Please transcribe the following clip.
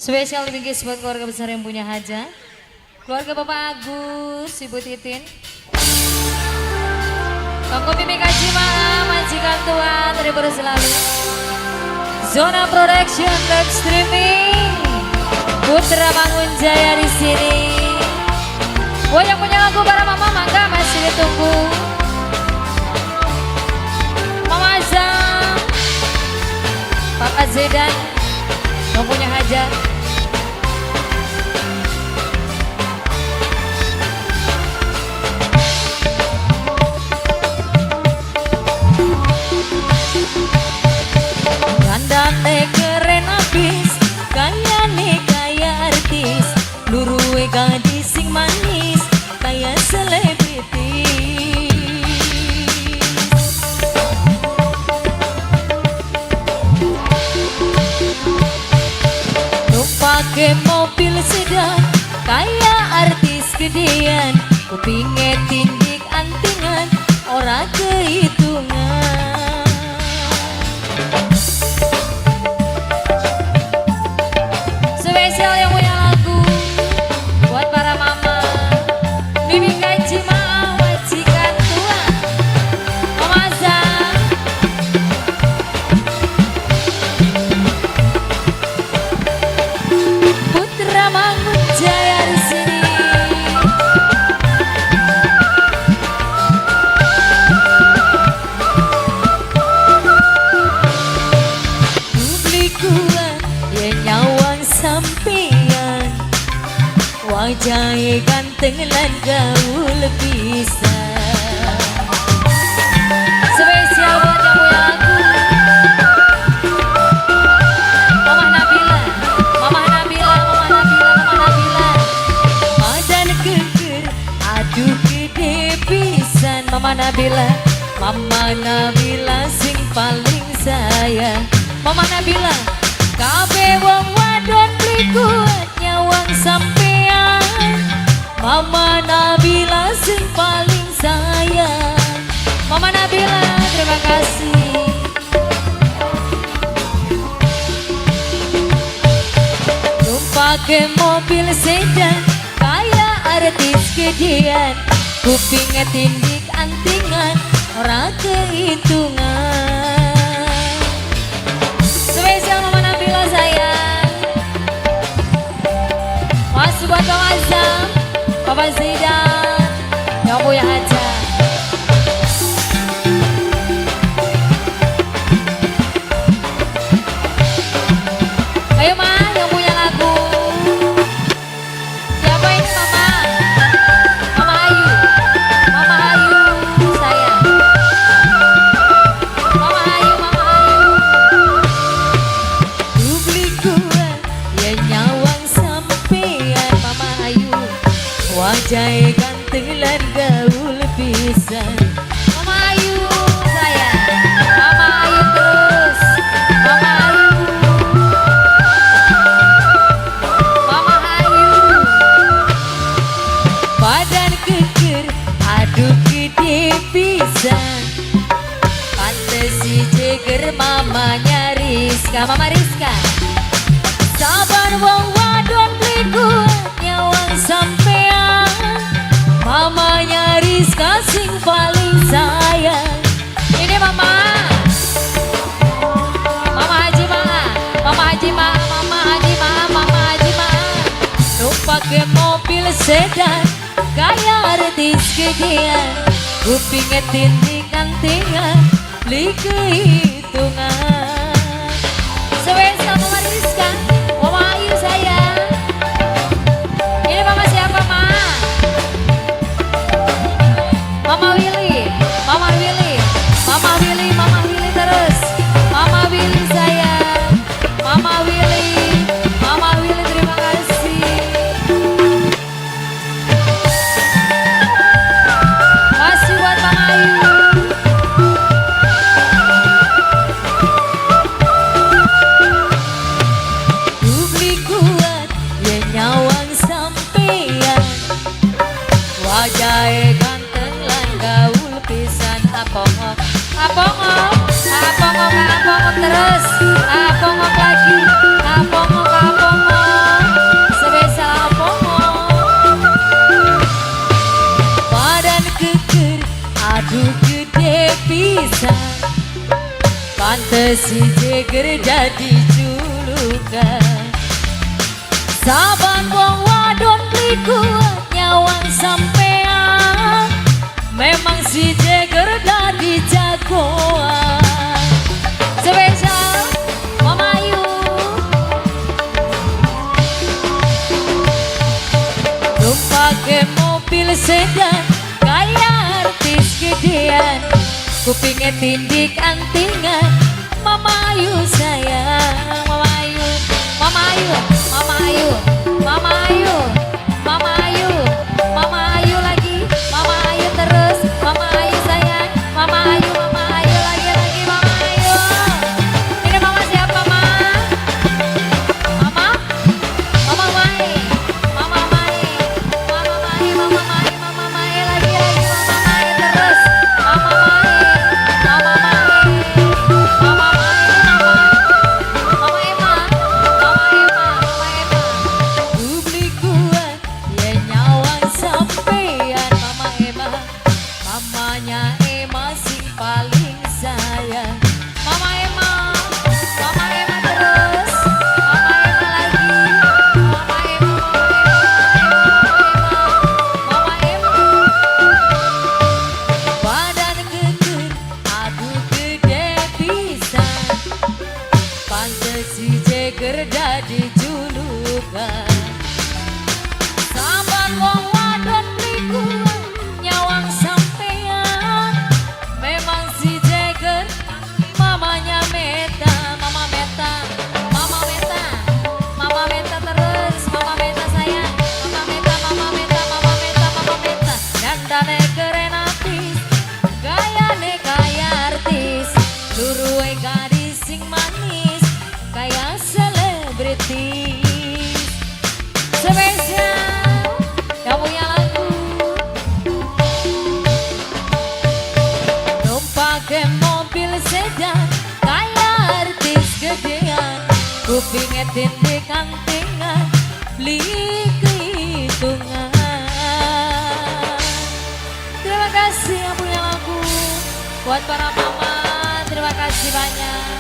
Spesial bingkis buat keluarga besar yang punya hajat, keluarga Bapak Agus, Ibu Titin, Toko Mimi Kajima, majikan tua terhibur selalu. Zona Production Live Streaming, Putra Bangun Jaya di sini. Buat yang punya lagu para mama, mangga masih ditunggu. Mama Azam, Papa Zedan, yang punya hajat. Dandane keren abis, kayane kaya artis, luruwe gadis sing manis, kaya selebritis. Numpake mobil sedan, kaya artis gedean, kupinge tindik antingan, ora kehitungan. Spesial yang punya lagu buat para mama, Mimi Kajima, majikan tua, Mama Azam, Putra Bangun Jaya di sini. Publik kuat ya nyawang sampean, wajahnya ganteng lan gaul pisan. Spesial buat yang punya lagu, Mama Nabila, Mama Nabila, Mama Nabila, Mama Nabila. Badan keker, aduh gede pisan. Mama Nabila, Mama Nabila sing paling sayang. Mama Nabila, kabeh wong wadon beli kuat nyawang sampean. Mama Nabila sing paling sayang. Mama Nabila, terima kasih. Numpake mobil sedan, kaya artis gedean, kupinge tindik antingan, ora kehitungan. Spesial Mama Nabila sayang, masih buat Mama Azam, Papa Zedan, yang punya hajat. Ayo Ma, yang punya lagu. Siapa ini Mama? Mama Ayu, Mama Ayu sayang, Mama Ayu, Mama Ayu. Publik kuat ya nyawang sampean. Mama Ayu, wajahnya ganteng lan gaul pisan. Mama Ayu sayang, Mama Ayu terus, Mama Ayu, Mama Ayu. Badan keker, aduh gede pisan, pantes si jeger mamanya Rizka. Mama Rizka, sabar wong wadon beli kuat nyawang sampean. Mamanya Rizka sing paling sayang. Ini Mama, Mama Haji Ma, Mama Haji Ma, Mama Haji Ma, Mama Haji Ma. Numpake mobil sedan, kaya artis gedean, kupinge tindik antingan, beli kehitungan. Spesial Mama Rizka, Mama Ayu sayang. Ini Mama siapa Ma? Mama Willy, Mama Willy, Mama Willy, Mama Willy terus, Mama Willy sayang, Mama Willy, Mama Willy terima kasih. Masih buat Mama Ayu. si jeger jadi julukan. Saban wong wadon liku nyawang sampean, memang si jeger jadi jagoan. Spesial Mama Ayu, numpake mobil sedan kayak artis gedean, kupingnya tindik antingan. Mama Ayu sayang, Mama Ayu, Mama Ayu, Mama Ayu, Mama Ayu, Mama Ayu, Mama Ayu lagi, Mama Ayu terus, Mama Ayu sayang, Mama Ayu lagi, Mama Ayu. Ini Mama siapa, Ma? Mama? Mama Mai, Mama Mai, Mama Mai, Mama Mai, Mama Mai lagi, Mama Mai terus, Mama Mai, Mama Mai, Mama Mai, Mama Emma, Mama Emma, Mama Emma. Publik kuat ya nyawang sampean, Mama Emma, mamanya Emma sing paling sayang. Mama Emma, Mama Emma terus, Mama Emma lagi, Mama Emma, Mama Emma. Badan geger, aduh gede pisan, pantes si jeger jadi julukan. Saban wong wadon liku nyawang sampean, memang si jeger mamanya Meta, Mama Meta, Mama Meta, Mama Meta terus, Mama Meta sayang, Mama Meta, Mama Meta, Mama Meta, Mama Meta. Dandane keren apis, gayane kaya artis, luruhe gadis sing manis kayak selebritis. Spesial yang punya lagu, numpake mobil sedan kayak artis gedean, kupingnya tindik antingan, beli kehitungan. Terima kasih yang punya lagu, buat para mama, terima kasih banyak.